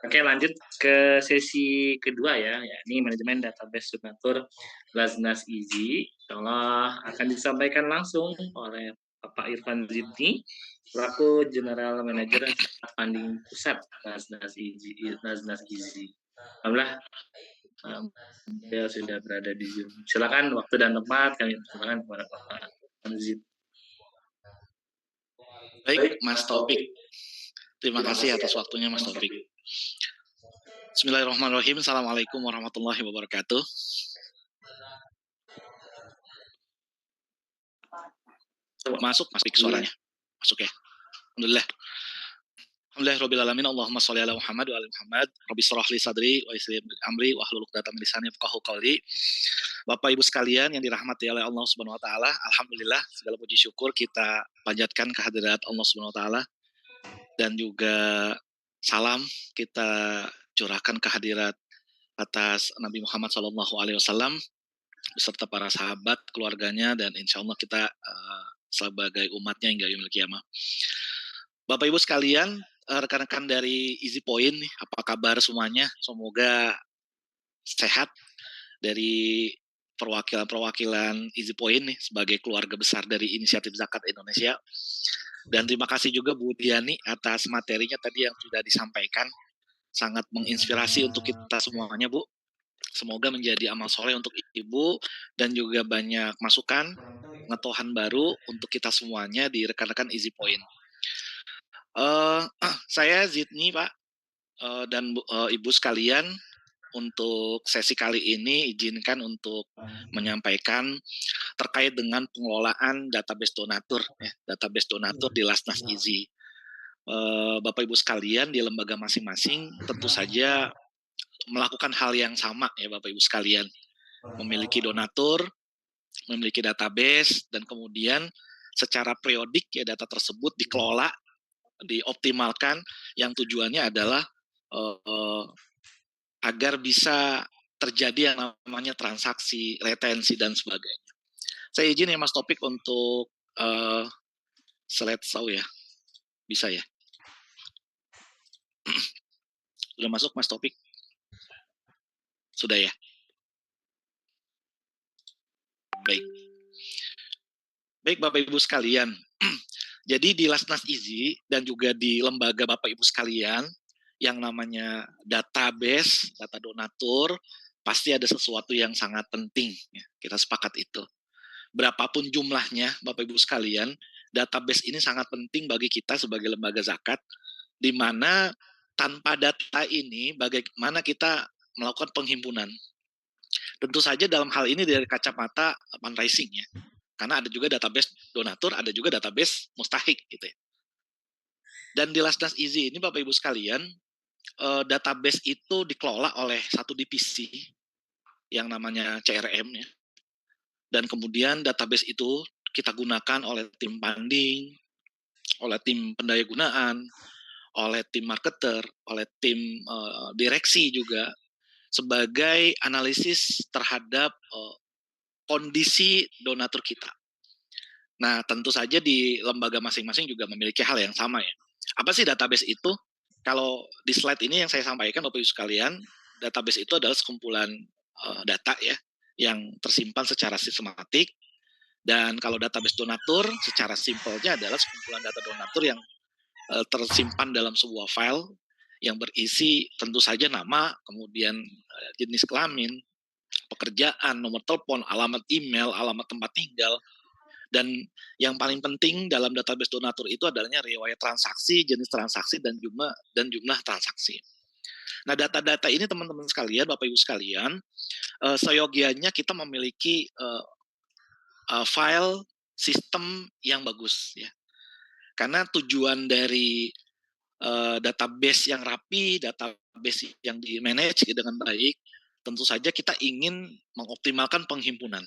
Oke, lanjut ke sesi kedua ya, yakni manajemen database donatur Laznas Easy. Insyaallah akan disampaikan langsung oleh Bapak Irfan Zidni, selaku General Manager Funding Pusat Laznas Easy. Alhamdulillah, beliau sudah berada di Zoom. Silakan waktu dan tempat kami persilakan kepada Bapak Irfan Zidni. Baik, Mas Taufik. Terima kasih atas waktunya, Mas Taufik. Bismillahirrahmanirrahim. Assalamualaikum warahmatullahi wabarakatuh. Masuk, Mas Taufik, suaranya. Masuk ya. Alhamdulillah. Alhamdulillahirrahmanirrahim. Allahumma sholli ala Muhammad wa ala Muhammad. Rabbi shrah li sadri wa yassir li amri wa hlul 'uqdatam min lisani yafqahu qawli. Bapak Ibu sekalian yang dirahmati oleh Allah Subhanahu wa taala, alhamdulillah segala puji syukur kita panjatkan kehadirat Allah Subhanahu wa taala dan juga salam kita curahkan kehadirat atas Nabi Muhammad SAW beserta para sahabat, keluarganya, dan insya Allah kita sebagai umatnya hingga yaumil qiyamah. Bapak Ibu sekalian, rekan-rekan dari Easy Point, apa kabar semuanya? Semoga sehat dari perwakilan Easy Point nih sebagai keluarga besar dari Inisiatif Zakat Indonesia. Dan terima kasih juga Bu Diani atas materinya tadi yang sudah disampaikan. Sangat menginspirasi untuk kita semuanya, Bu. Semoga menjadi amal soleh untuk Ibu dan juga banyak masukan, pengetahuan baru untuk kita semuanya di rekan-rekan Easy Point. Saya Zidni, Pak, dan Ibu sekalian, untuk sesi kali ini izinkan untuk menyampaikan terkait dengan pengelolaan database donatur, database donatur di Laznas Easy. Bapak Ibu sekalian di lembaga masing-masing tentu saja melakukan hal yang sama ya Bapak Ibu sekalian, memiliki donatur, memiliki database, dan kemudian secara periodik ya data tersebut dikelola, dioptimalkan, yang tujuannya adalah agar bisa terjadi yang namanya transaksi, retensi, dan sebagainya. Saya izin ya Mas Topik untuk slide show ya. Bisa ya? Sudah masuk Mas Topik? Sudah ya? Baik. Baik Bapak Ibu sekalian. Jadi di Laznas Easy dan juga di lembaga Bapak Ibu sekalian, yang namanya database, data donatur, pasti ada sesuatu yang sangat penting. Ya, kita sepakat itu. Berapapun jumlahnya, Bapak Ibu sekalian, database ini sangat penting bagi kita sebagai lembaga zakat, di mana tanpa data ini, bagaimana kita melakukan penghimpunan. Tentu saja dalam hal ini dari kacamata fundraising ya, karena ada juga database donatur, ada juga database mustahik gitu ya. Dan di Laznas Easy ini Bapak Ibu sekalian, database itu dikelola oleh satu divisi yang namanya CRM ya. Dan kemudian database itu kita gunakan oleh tim funding, oleh tim pendayagunaan, oleh tim marketer, oleh tim direksi juga sebagai analisis terhadap kondisi donatur kita. Nah, tentu saja di lembaga masing-masing juga memiliki hal yang sama ya. Apa sih database itu? Kalau di slide ini yang saya sampaikan Bapak Ibu sekalian, database itu adalah sekumpulan data ya yang tersimpan secara sistematik. Dan kalau database donatur secara simpelnya adalah sekumpulan data donatur yang tersimpan dalam sebuah file yang berisi tentu saja nama, kemudian jenis kelamin, pekerjaan, nomor telepon, alamat email, alamat tempat tinggal. Dan yang paling penting dalam database donatur itu adalah riwayat transaksi, jenis transaksi, dan jumlah transaksi. Nah, data-data ini teman-teman sekalian, Bapak Ibu sekalian, seyogianya kita memiliki file sistem yang bagus ya. Karena tujuan dari database yang rapi, database yang di-manage dengan baik, tentu saja kita ingin mengoptimalkan penghimpunan.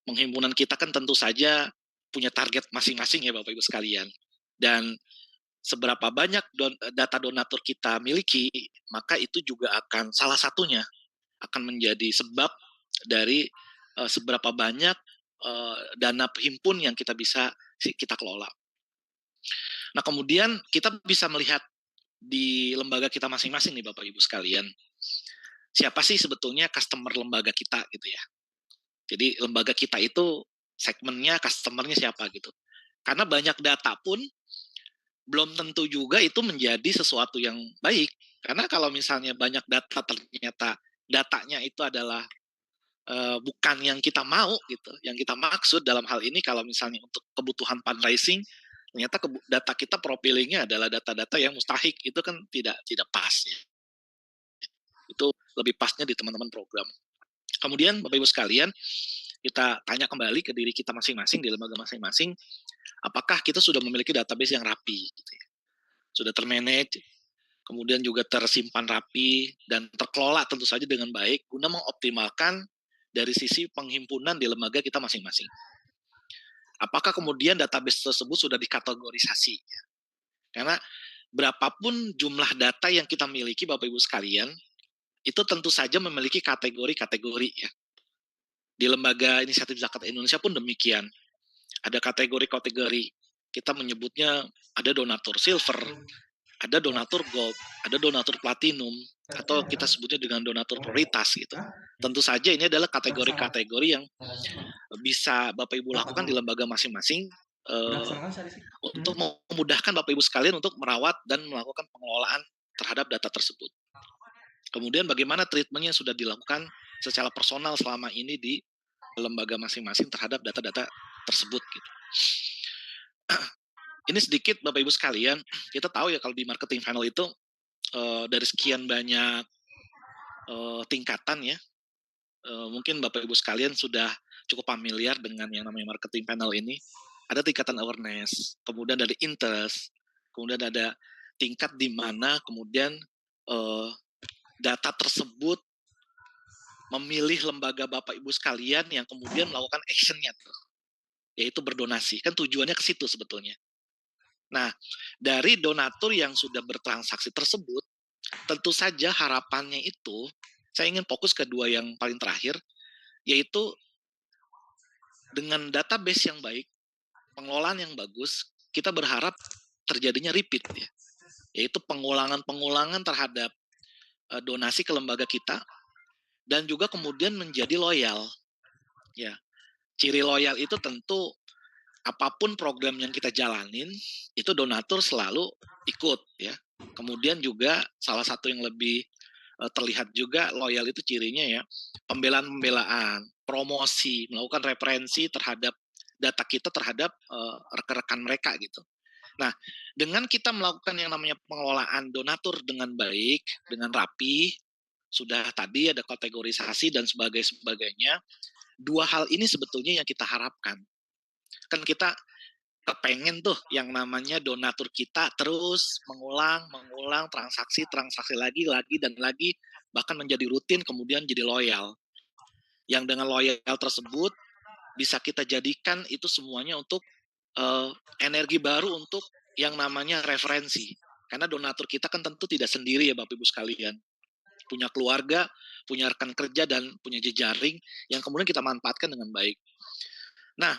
Penghimpunan kita kan tentu saja punya target masing-masing ya Bapak Ibu sekalian. Dan seberapa banyak data donatur kita miliki, maka itu juga akan salah satunya akan menjadi sebab dari seberapa banyak dana himpun yang kita bisa kita kelola. Nah, kemudian kita bisa melihat di lembaga kita masing-masing nih Bapak Ibu sekalian. Siapa sih sebetulnya customer lembaga kita gitu ya. Jadi lembaga kita itu segmennya, customernya siapa gitu. Karena banyak data pun belum tentu juga itu menjadi sesuatu yang baik. Karena kalau misalnya banyak data ternyata datanya itu adalah bukan yang kita mau gitu, yang kita maksud dalam hal ini kalau misalnya untuk kebutuhan fundraising, ternyata data kita profilingnya adalah data-data yang mustahik, itu kan tidak pas ya. Itu lebih pasnya di teman-teman program. Kemudian Bapak Ibu sekalian, kita tanya kembali ke diri kita masing-masing di lembaga masing-masing, apakah kita sudah memiliki database yang rapi gitu ya. Sudah termanage, kemudian juga tersimpan rapi dan terkelola tentu saja dengan baik guna mengoptimalkan dari sisi penghimpunan di lembaga kita masing-masing. Apakah kemudian database tersebut sudah dikategorisasi? Karena berapapun jumlah data yang kita miliki Bapak Ibu sekalian, itu tentu saja memiliki kategori-kategori ya. Di lembaga inisiatif zakat Indonesia pun demikian. Ada kategori-kategori. Kita menyebutnya ada donatur silver, ada donatur gold, ada donatur platinum, atau kita sebutnya dengan donatur prioritas gitu. Tentu saja ini adalah kategori-kategori yang bisa Bapak Ibu lakukan di lembaga masing-masing untuk memudahkan Bapak Ibu sekalian untuk merawat dan melakukan pengelolaan terhadap data tersebut. Kemudian bagaimana treatmentnya sudah dilakukan secara personal selama ini di lembaga masing-masing terhadap data-data tersebut gitu. Ini sedikit Bapak Ibu sekalian, kita tahu ya kalau di marketing funnel itu dari sekian banyak tingkatan ya, mungkin Bapak Ibu sekalian sudah cukup familiar dengan yang namanya marketing funnel ini. Ada tingkatan awareness, kemudian ada interest, kemudian ada tingkat di mana kemudian data tersebut memilih lembaga Bapak Ibu sekalian yang kemudian melakukan action-nya tuh, yaitu berdonasi. Kan tujuannya ke situ sebetulnya. Nah, dari donatur yang sudah bertransaksi tersebut, tentu saja harapannya itu, saya ingin fokus ke dua yang paling terakhir, yaitu dengan database yang baik, pengelolaan yang bagus, kita berharap terjadinya repeat ya, yaitu pengulangan-pengulangan terhadap donasi ke lembaga kita, dan juga kemudian menjadi loyal. Ya, ciri loyal itu tentu apapun program yang kita jalanin, itu donatur selalu ikut ya. Kemudian juga salah satu yang lebih terlihat juga loyal itu cirinya ya, pembelaan-pembelaan, promosi, melakukan referensi terhadap data kita terhadap rekan-rekan mereka gitu. Nah, dengan kita melakukan yang namanya pengelolaan donatur dengan baik, dengan rapi, sudah tadi ada kategorisasi dan sebagainya, dua hal ini sebetulnya yang kita harapkan. Kan kita kepengen tuh yang namanya donatur kita terus mengulang transaksi lagi dan lagi, bahkan menjadi rutin kemudian jadi loyal. Yang dengan loyal tersebut bisa kita jadikan itu semuanya untuk energi baru untuk yang namanya referensi. Karena donatur kita kan tentu tidak sendiri ya Bapak Ibu sekalian. Punya keluarga, punya rekan kerja, dan punya jejaring yang kemudian kita manfaatkan dengan baik. Nah,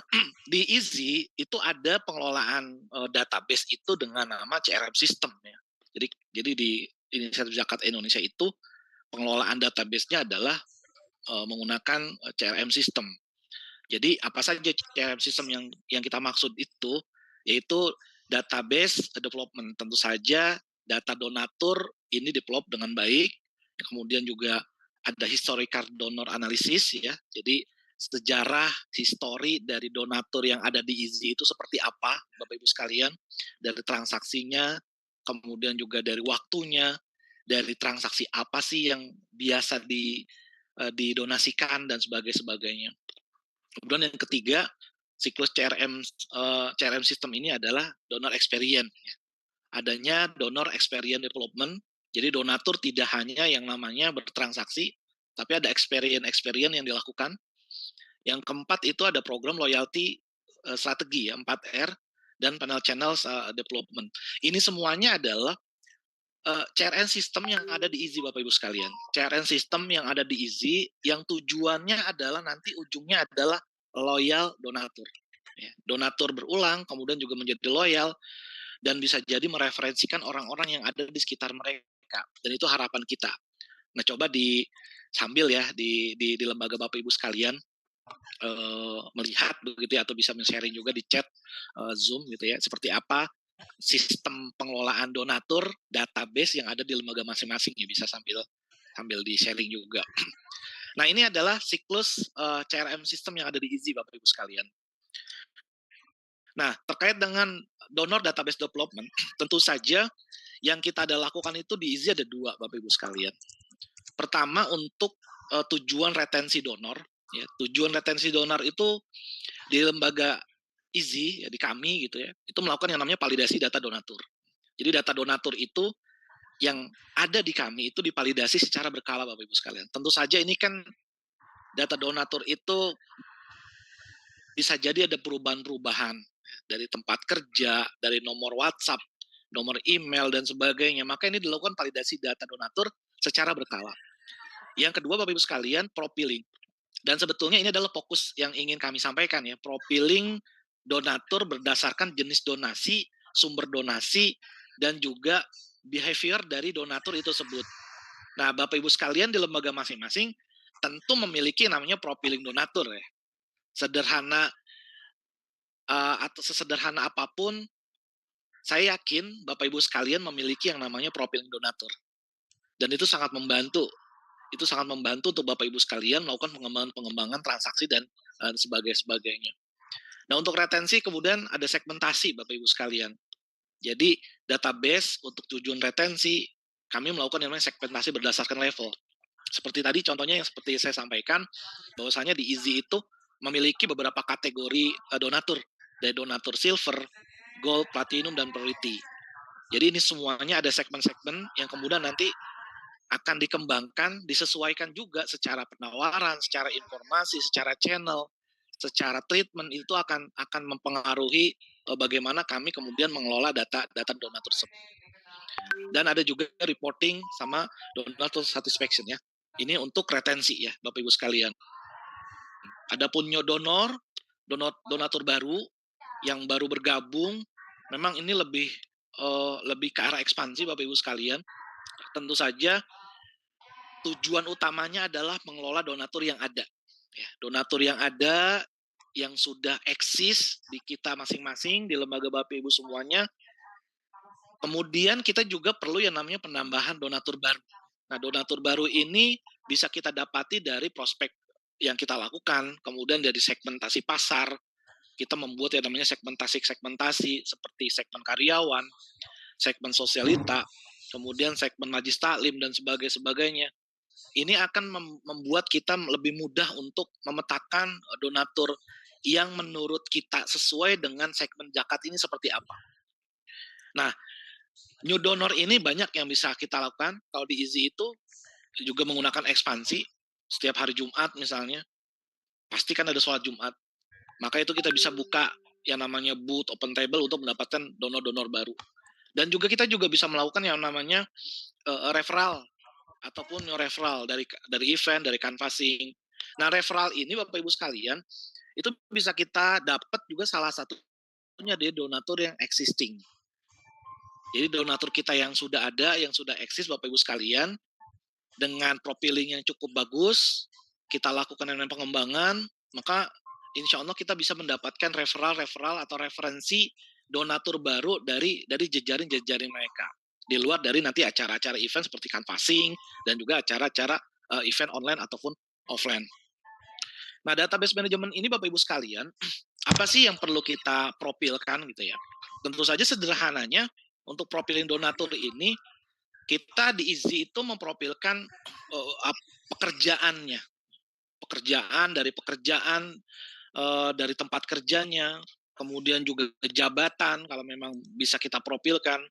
di Easy itu ada pengelolaan database itu dengan nama CRM system ya. Jadi di Inisiatif Zakat Indonesia itu pengelolaan database-nya adalah menggunakan CRM system. Jadi apa saja CRM system yang kita maksud itu, yaitu database development. Tentu saja data donatur ini develop dengan baik, kemudian juga ada historical donor analysis ya. Jadi sejarah histori dari donatur yang ada di Easy itu seperti apa Bapak Ibu sekalian, dari transaksinya, kemudian juga dari waktunya, dari transaksi apa sih yang biasa didonasikan dan sebagainya. Kemudian yang ketiga, siklus CRM system ini adalah donor experience. Adanya donor experience development, jadi donatur tidak hanya yang namanya bertransaksi, tapi ada experience yang dilakukan. Yang keempat itu ada program loyalty strategi ya, 4R, dan panel channel development. Ini semuanya adalah CRM system yang ada di Easy Bapak Ibu sekalian. CRM system yang ada di Easy yang tujuannya adalah nanti ujungnya adalah loyal donatur. Ya, donatur berulang, kemudian juga menjadi loyal, dan bisa jadi mereferensikan orang-orang yang ada di sekitar mereka, dan itu harapan kita. Nah, coba sambil ya di lembaga Bapak Ibu sekalian melihat begitu ya, atau bisa men-sharing juga di chat Zoom gitu ya, seperti apa sistem pengelolaan donatur database yang ada di lembaga masing-masing ya, bisa sambil di-sharing juga. Nah, ini adalah siklus CRM sistem yang ada di IZI Bapak Ibu sekalian. Nah, terkait dengan donor database development, tentu saja yang kita ada lakukan itu di IZI ada 2 Bapak Ibu sekalian. Pertama, untuk tujuan retensi donor ya. Tujuan retensi donor itu di lembaga IZI ya, di kami gitu ya, itu melakukan yang namanya validasi data donatur. Jadi data donatur itu yang ada di kami itu divalidasi secara berkala Bapak Ibu sekalian. Tentu saja ini kan data donatur itu bisa jadi ada perubahan-perubahan dari tempat kerja, dari nomor WhatsApp, nomor email dan sebagainya. Maka ini dilakukan validasi data donatur secara berkala. Yang kedua Bapak Ibu sekalian, profiling. Dan sebetulnya ini adalah fokus yang ingin kami sampaikan ya, profiling donatur berdasarkan jenis donasi, sumber donasi, dan juga behavior dari donatur itu tersebut. Nah, Bapak Ibu sekalian di lembaga masing-masing tentu memiliki namanya profiling donatur ya. Sederhana atau sesederhana apapun, saya yakin Bapak Ibu sekalian memiliki yang namanya profiling donatur. Dan itu sangat membantu. Itu sangat membantu untuk Bapak Ibu sekalian melakukan pengembangan transaksi dan sebagainya. Nah, untuk retensi kemudian ada segmentasi Bapak Ibu sekalian. Jadi database untuk tujuan retensi kami melakukan yang namanya segmentasi berdasarkan level. Seperti tadi contohnya yang seperti saya sampaikan, bahwasanya di IZI itu memiliki beberapa kategori donatur, dari donatur silver, gold, platinum, dan priority. Jadi ini semuanya ada segmen-segmen yang kemudian nanti akan dikembangkan, disesuaikan juga secara penawaran, secara informasi, secara channel, secara treatment, itu akan mempengaruhi bagaimana kami kemudian mengelola data donatur tersebut. Dan ada juga reporting sama donatur satisfaction ya. Ini untuk retensi ya Bapak Ibu sekalian. Adapun new donatur baru yang baru bergabung, memang ini lebih ke arah ekspansi Bapak Ibu sekalian. Tentu saja tujuan utamanya adalah mengelola donatur yang ada. Ya, donatur yang ada yang sudah eksis di kita masing-masing, di lembaga Bapak Ibu semuanya. Kemudian kita juga perlu yang namanya penambahan donatur baru. Nah, donatur baru ini bisa kita dapati dari prospek yang kita lakukan, kemudian dari segmentasi pasar, kita membuat yang namanya segmentasi seperti segmen karyawan, segmen sosialita, kemudian segmen majlis taklim dan sebagainya. Ini akan membuat kita lebih mudah untuk memetakan donatur yang menurut kita sesuai dengan segmen zakat ini seperti apa. Nah, new donor ini banyak yang bisa kita lakukan. Kalau di IZI itu juga menggunakan ekspansi. Setiap hari Jumat misalnya, pasti kan ada sholat Jumat. Maka itu kita bisa buka yang namanya booth, open table untuk mendapatkan donor-donor baru. Dan juga kita juga bisa melakukan yang namanya referral ataupun new referral dari event, dari canvassing. Nah, referral ini Bapak Ibu sekalian, itu bisa kita dapat juga salah satunya dari donatur yang existing. Jadi donatur kita yang sudah ada, yang sudah eksis Bapak Ibu sekalian, dengan profiling yang cukup bagus, kita lakukan dengan pengembangan, maka insya Allah kita bisa mendapatkan referral atau referensi donatur baru dari jejaring mereka. Di luar dari nanti acara-acara event seperti canvassing dan juga acara-acara event online ataupun offline. Nah, database management ini Bapak Ibu sekalian, apa sih yang perlu kita profilkan gitu ya? Tentu saja sederhananya untuk profiling donatur ini kita di IZI itu memprofilkan pekerjaannya. Dari tempat kerjanya, kemudian juga jabatan kalau memang bisa kita profilkan.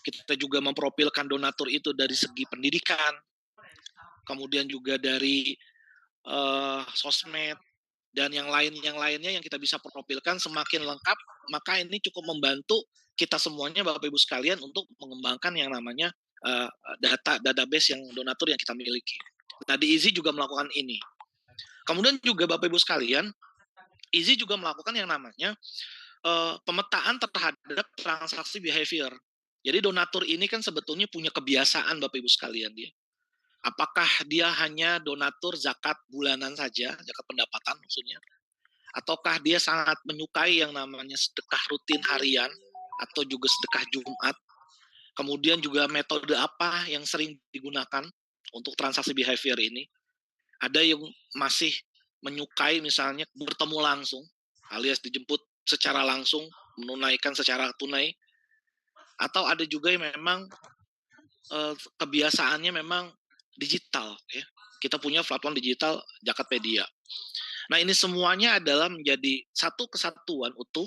Kita juga memprofilkan donatur itu dari segi pendidikan, kemudian juga dari sosmed dan yang lainnya yang kita bisa profilkan semakin lengkap, maka ini cukup membantu kita semuanya Bapak Ibu sekalian untuk mengembangkan yang namanya database yang donatur yang kita miliki. Nah, di IZI juga melakukan ini. Kemudian juga Bapak Ibu sekalian, IZI juga melakukan yang namanya pemetaan terhadap transaksi behavior. Jadi donatur ini kan sebetulnya punya kebiasaan Bapak Ibu sekalian dia. Apakah dia hanya donatur zakat bulanan saja, zakat pendapatan maksudnya, ataukah dia sangat menyukai yang namanya sedekah rutin harian atau juga sedekah Jumat. Kemudian juga metode apa yang sering digunakan untuk transaksi behavior ini. Ada yang masih menyukai misalnya bertemu langsung, alias dijemput secara langsung, menunaikan secara tunai, atau ada juga yang memang kebiasaannya memang digital ya. Kita punya platform digital Jakatpedia. Nah, ini semuanya adalah menjadi satu kesatuan utuh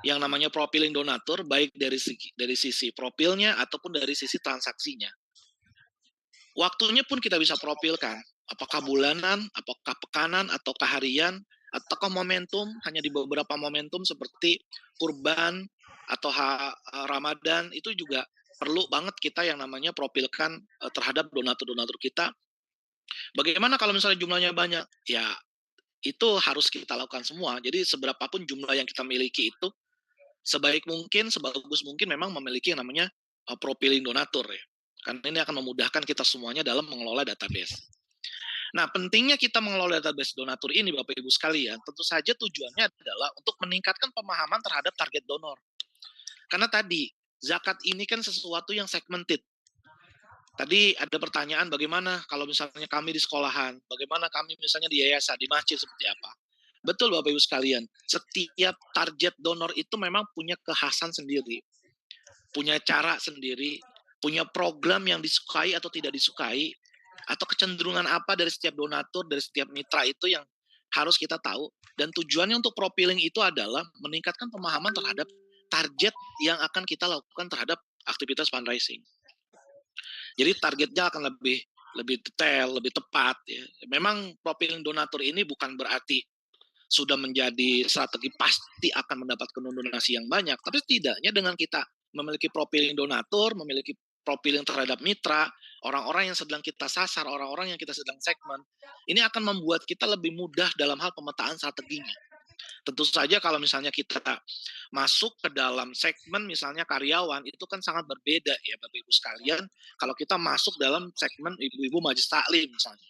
yang namanya profiling donatur, baik dari sisi profilnya ataupun dari sisi transaksinya. Waktunya pun kita bisa profilkan, apakah bulanan, apakah pekanan, ataukah harian, ataukah momentum, hanya di beberapa momentum seperti kurban atau Ramadan, itu juga perlu banget kita yang namanya profilkan terhadap donatur-donatur kita. Bagaimana kalau misalnya jumlahnya banyak? Ya, itu harus kita lakukan semua. Jadi seberapapun jumlah yang kita miliki itu, sebaik mungkin, sebagus mungkin memang memiliki yang namanya profiling donatur ya. Karena ini akan memudahkan kita semuanya dalam mengelola database. Nah, pentingnya kita mengelola database donatur ini Bapak Ibu sekalian, tentu saja tujuannya adalah untuk meningkatkan pemahaman terhadap target donor. Karena tadi, zakat ini kan sesuatu yang segmented. Tadi ada pertanyaan bagaimana kalau misalnya kami di sekolahan, bagaimana kami misalnya di yayasan, di masjid seperti apa. Betul Bapak Ibu sekalian, setiap target donor itu memang punya kekhasan sendiri, punya cara sendiri, punya program yang disukai atau tidak disukai, atau kecenderungan apa dari setiap donatur, dari setiap mitra itu yang harus kita tahu. Dan tujuannya untuk profiling itu adalah meningkatkan pemahaman terhadap target yang akan kita lakukan terhadap aktivitas fundraising. Jadi targetnya akan lebih detail, lebih tepat ya. Memang profiling donatur ini bukan berarti sudah menjadi strategi pasti akan mendapatkan donasi yang banyak, tapi setidaknya dengan kita memiliki profiling donatur, memiliki profiling terhadap mitra, orang-orang yang sedang kita sasar, orang-orang yang kita sedang segmen, ini akan membuat kita lebih mudah dalam hal pemetaan strateginya. Tentu saja kalau misalnya kita masuk ke dalam segmen misalnya karyawan, itu kan sangat berbeda ya Bapak Ibu sekalian, kalau kita masuk dalam segmen ibu-ibu majelis taklim misalnya.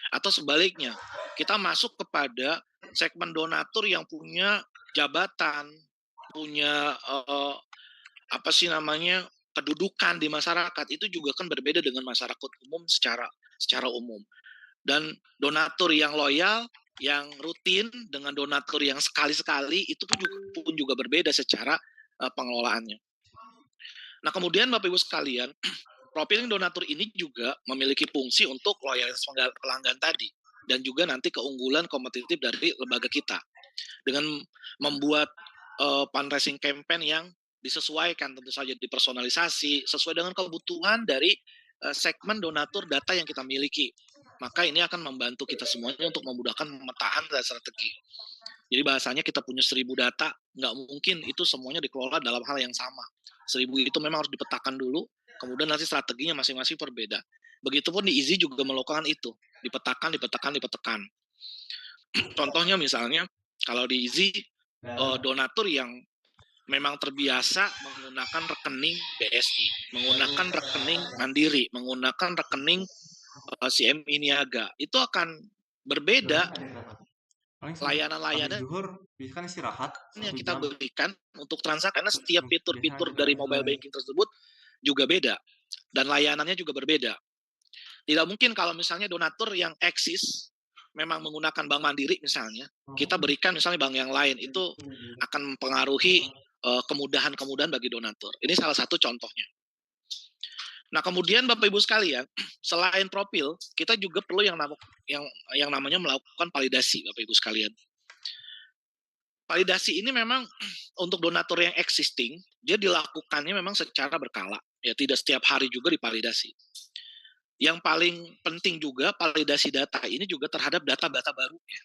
Atau sebaliknya, kita masuk kepada segmen donatur yang punya jabatan, punya apa sih namanya, kedudukan di masyarakat, itu juga kan berbeda dengan masyarakat umum secara umum. Dan donatur yang loyal, yang rutin dengan donatur yang sekali-sekali itu pun juga berbeda secara pengelolaannya. Nah, kemudian Bapak Ibu sekalian, profiling donatur ini juga memiliki fungsi untuk loyalitas pelanggan tadi dan juga nanti keunggulan kompetitif dari lembaga kita dengan membuat fundraising campaign yang disesuaikan, tentu saja dipersonalisasi sesuai dengan kebutuhan dari segmen donatur data yang kita miliki. Maka ini akan membantu kita semuanya untuk memudahkan pemetaan dan strategi. Jadi bahasanya kita punya 1000 data, nggak mungkin itu semuanya dikelola dalam hal yang sama. 1000 itu memang harus dipetakan dulu, kemudian nanti strateginya masing-masing berbeda. Begitupun di Easy juga melakukan itu, dipetakan. Contohnya misalnya, kalau di Easy, donatur yang memang terbiasa menggunakan rekening BSI, menggunakan rekening Mandiri, menggunakan rekening CMI Niaga, itu akan berbeda layanan-layanan kan istirahat yang kita berikan untuk transaksi, karena setiap fitur-fitur dari mobile banking tersebut juga beda dan layanannya juga berbeda. Tidak mungkin kalau misalnya donatur yang eksis memang menggunakan Bank Mandiri misalnya, kita berikan misalnya bank yang lain, itu akan mempengaruhi kemudahan-kemudahan bagi donatur. Ini salah satu contohnya. Nah, kemudian Bapak Ibu sekalian, selain profil, kita juga perlu yang namanya melakukan validasi, Bapak Ibu sekalian. Validasi ini memang untuk donatur yang existing, dia dilakukannya memang secara berkala, ya tidak setiap hari juga divalidasi. Yang paling penting juga validasi data ini juga terhadap data-data baru ya.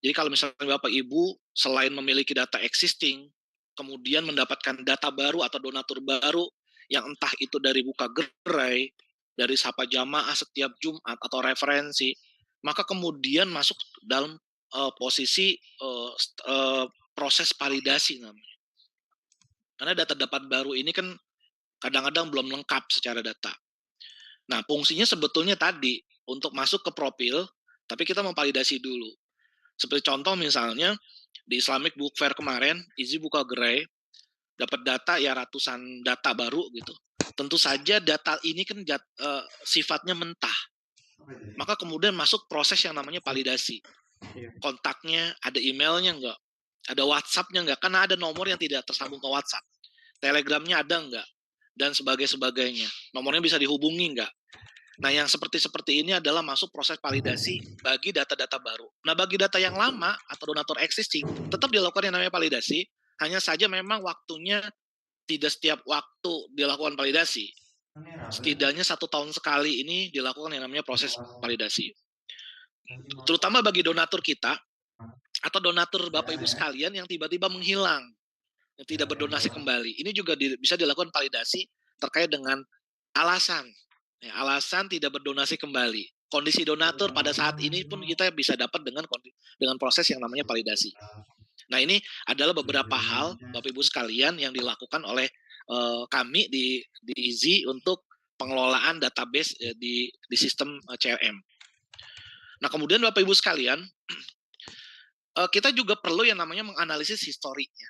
Jadi kalau misalnya Bapak Ibu selain memiliki data existing, kemudian mendapatkan data baru atau donatur baru yang entah itu dari buka gerai, dari sapa jamaah setiap Jumat atau referensi, maka kemudian masuk dalam posisi proses validasi namanya. Karena data-data baru ini kan kadang-kadang belum lengkap secara data. Nah, fungsinya sebetulnya tadi untuk masuk ke profil, tapi kita memvalidasi dulu. Seperti contoh misalnya di Islamic Book Fair kemarin, Izzy buka gerai, dapat data ya ratusan data baru gitu. Tentu saja data ini kan sifatnya mentah. Maka kemudian masuk proses yang namanya validasi. Kontaknya, ada emailnya enggak? Ada WhatsApp-nya enggak? Karena ada nomor yang tidak tersambung ke WhatsApp. Telegramnya ada enggak? Dan sebagainya. Nomornya bisa dihubungi enggak? Nah, yang seperti ini adalah masuk proses validasi bagi data-data baru. Nah, bagi data yang lama atau donatur existing, tetap dilakukan yang namanya validasi, hanya saja memang waktunya tidak setiap waktu dilakukan validasi. Setidaknya 1 tahun sekali ini dilakukan yang namanya proses validasi. Terutama bagi donatur kita, atau donatur Bapak Ibu sekalian yang tiba-tiba menghilang, yang tidak berdonasi kembali. Ini juga bisa dilakukan validasi terkait dengan alasan. Ya, alasan tidak berdonasi kembali. Kondisi donatur pada saat ini pun kita bisa dapat dengan proses yang namanya validasi. Nah, ini adalah beberapa hal Bapak Ibu sekalian yang dilakukan oleh kami di Izzy untuk pengelolaan database di sistem CRM. Nah, kemudian Bapak Ibu sekalian, kita juga perlu yang namanya menganalisis historinya.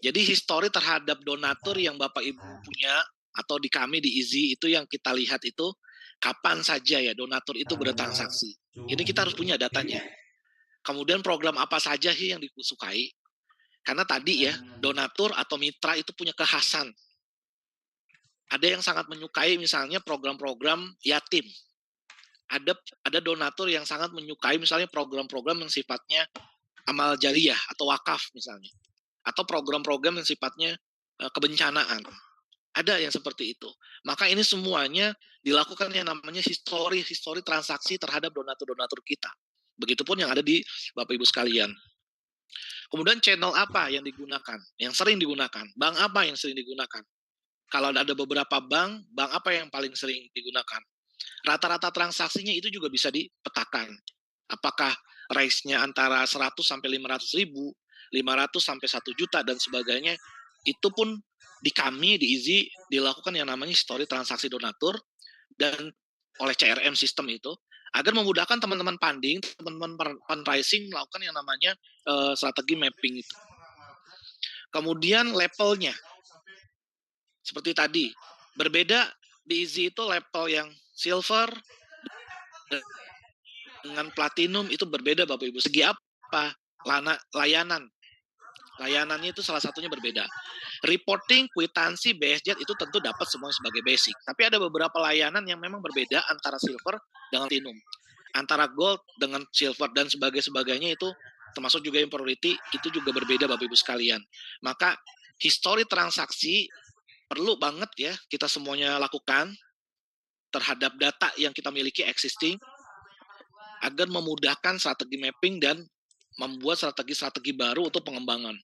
Jadi histori terhadap donatur yang Bapak Ibu punya atau di kami di Izzy itu yang kita lihat itu kapan saja ya donatur itu bertransaksi. Ini kita harus punya datanya. Kemudian program apa saja sih yang disukai? Karena tadi ya donatur atau mitra itu punya kekhasan. Ada yang sangat menyukai misalnya program-program yatim. Ada donatur yang sangat menyukai misalnya program-program yang sifatnya amal jariah atau wakaf misalnya. Atau program-program yang sifatnya kebencanaan. Ada yang seperti itu. Maka ini semuanya dilakukan yang namanya histori transaksi terhadap donatur-donatur kita. Begitupun yang ada di Bapak Ibu sekalian. Kemudian channel apa yang digunakan? Yang sering digunakan. Bank apa yang sering digunakan? Kalau ada beberapa bank apa yang paling sering digunakan? Rata-rata transaksinya itu juga bisa dipetakan. Apakah range-nya antara 100 sampai 500 ribu, 500 sampai 1 juta, dan sebagainya. Itu pun di kami, di Izzy, dilakukan yang namanya histori transaksi donatur dan oleh CRM sistem itu, agar memudahkan teman-teman funding, teman-teman fundraising melakukan yang namanya strategi mapping itu. Kemudian levelnya, seperti tadi, berbeda di Izzy itu level yang silver dengan platinum itu berbeda Bapak Ibu. Segi apa? Layanannya itu salah satunya berbeda. Reporting, kwitansi, BSJ itu tentu dapat semuanya sebagai basic. Tapi ada beberapa layanan yang memang berbeda antara silver dengan platinum. Antara gold dengan silver dan sebagainya itu termasuk juga yang priority itu juga berbeda Bapak Ibu sekalian. Maka histori transaksi perlu banget ya kita semuanya lakukan terhadap data yang kita miliki existing agar memudahkan strategi mapping dan membuat strategi-strategi baru untuk pengembangan.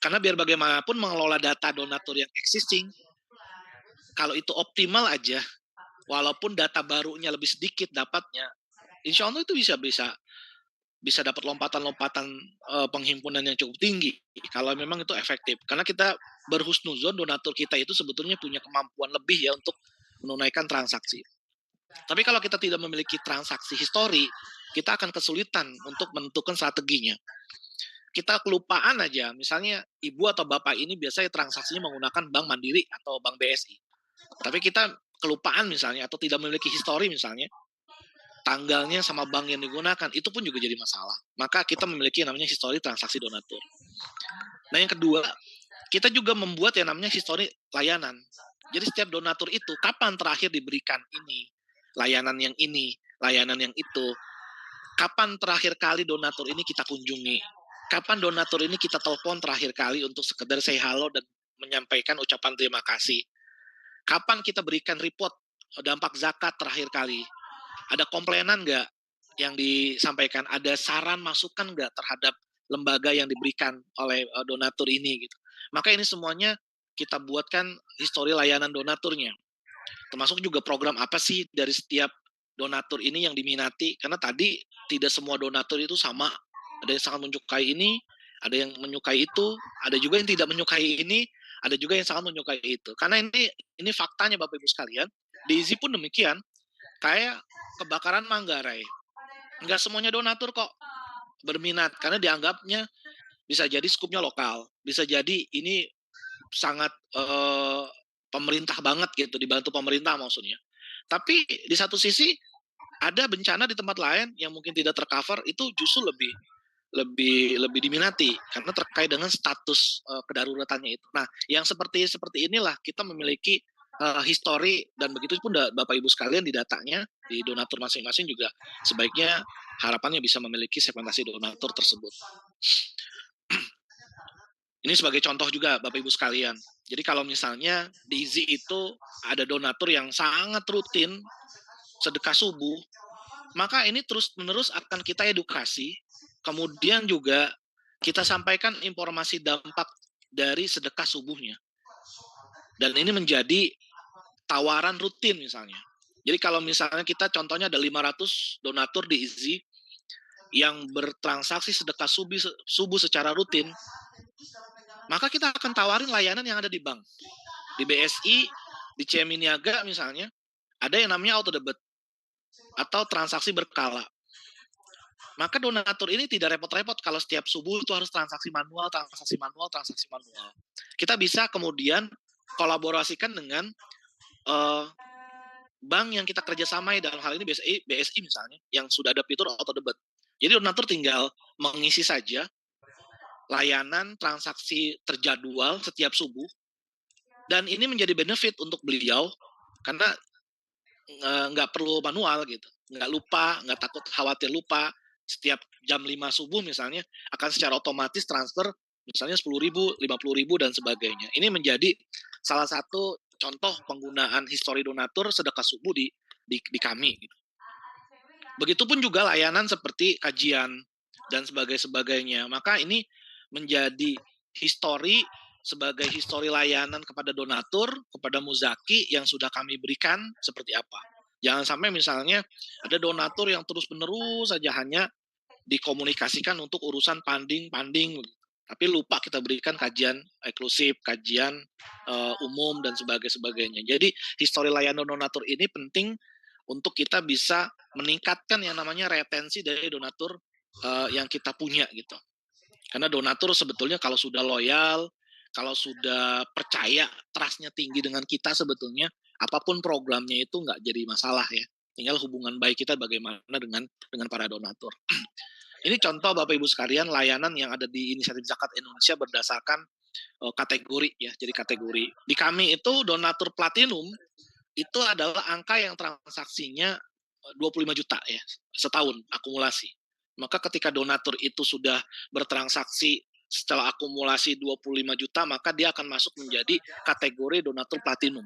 Karena biar bagaimanapun mengelola data donatur yang existing, kalau itu optimal aja, walaupun data barunya lebih sedikit dapatnya, insya Allah itu bisa dapat lompatan-lompatan penghimpunan yang cukup tinggi kalau memang itu efektif. Karena kita berhusnuzon donatur kita itu sebetulnya punya kemampuan lebih ya untuk menunaikan transaksi. Tapi kalau kita tidak memiliki transaksi histori, kita akan kesulitan untuk menentukan strateginya. Kita kelupaan aja, misalnya ibu atau bapak ini biasanya transaksinya menggunakan bank Mandiri atau bank BSI. Tapi kita kelupaan misalnya atau tidak memiliki histori misalnya, tanggalnya sama bank yang digunakan, itu pun juga jadi masalah. Maka kita memiliki yang namanya histori transaksi donatur. Nah yang kedua, kita juga membuat yang namanya histori layanan. Jadi setiap donatur itu, kapan terakhir diberikan ini, layanan yang ini, layanan yang itu. Kapan terakhir kali donatur ini kita kunjungi? Kapan donatur ini kita telepon terakhir kali untuk sekedar say halo dan menyampaikan ucapan terima kasih? Kapan kita berikan report dampak zakat terakhir kali? Ada komplainan nggak yang disampaikan? Ada saran masukan nggak terhadap lembaga yang diberikan oleh donatur ini gitu? Maka ini semuanya kita buatkan histori layanan donaturnya. Termasuk juga program apa sih dari setiap donatur ini yang diminati. Karena tadi tidak semua donatur itu sama. Ada yang sangat menyukai ini, Ada yang menyukai itu, ada juga yang tidak menyukai ini, ada juga yang sangat menyukai itu. Karena ini faktanya Bapak Ibu sekalian, di IZI pun demikian. Kayak kebakaran Manggarai, nggak semuanya donatur kok berminat karena dianggapnya bisa jadi skupnya lokal, bisa jadi ini sangat pemerintah banget gitu, dibantu pemerintah maksudnya. Tapi di satu sisi ada bencana di tempat lain yang mungkin tidak tercover itu justru lebih lebih lebih diminati karena terkait dengan status kedaruratannya itu. Nah, yang seperti seperti inilah kita memiliki histori dan begitu pun Bapak Ibu sekalian di datanya di donatur masing-masing juga sebaiknya harapannya bisa memiliki segmentasi donatur tersebut. Ini sebagai contoh juga Bapak Ibu sekalian. Jadi kalau misalnya di IZI itu ada donatur yang sangat rutin sedekah subuh, maka ini terus-menerus akan kita edukasi, kemudian juga kita sampaikan informasi dampak dari sedekah subuhnya. Dan ini menjadi tawaran rutin misalnya. Jadi kalau misalnya kita contohnya ada 500 donatur di IZI yang bertransaksi sedekah subuh secara rutin, maka kita akan tawarin layanan yang ada di bank. Di BSI, di CMI Niaga misalnya, ada yang namanya auto debit atau transaksi berkala. Maka donatur ini tidak repot-repot kalau setiap subuh itu harus transaksi manual. Kita bisa kemudian kolaborasikan dengan bank yang kita kerjasamai, dalam hal ini BSI misalnya, yang sudah ada fitur auto debit. Jadi donatur tinggal mengisi saja layanan transaksi terjadwal setiap subuh, dan ini menjadi benefit untuk beliau karena nggak perlu manual gitu, nggak lupa, nggak takut khawatir lupa. Setiap jam 5 subuh misalnya akan secara otomatis transfer misalnya 10.000, 50.000 dan sebagainya. Ini menjadi salah satu contoh penggunaan histori donatur sedekah subuh di kami. Begitupun juga layanan seperti kajian dan sebagainya. Maka ini menjadi histori sebagai histori layanan kepada donatur, kepada muzaki yang sudah kami berikan seperti apa. Jangan sampai misalnya ada donatur yang terus-menerus saja hanya dikomunikasikan untuk urusan panding, tapi lupa kita berikan kajian eksklusif, kajian umum dan sebagainya. Jadi histori layanan donatur ini penting untuk kita bisa meningkatkan yang namanya retensi dari donatur yang kita punya gitu. Karena donatur sebetulnya kalau sudah loyal, kalau sudah percaya, trust-nya tinggi dengan kita sebetulnya, apapun programnya itu nggak jadi masalah ya. Tinggal hubungan baik kita bagaimana dengan para donatur. Ini contoh Bapak Ibu sekalian layanan yang ada di Inisiatif Zakat Indonesia berdasarkan kategori ya. Jadi kategori. Di kami itu donatur platinum itu adalah angka yang transaksinya 25 juta ya setahun akumulasi. Maka ketika donatur itu sudah bertransaksi setelah akumulasi 25 juta, maka dia akan masuk menjadi kategori donatur platinum.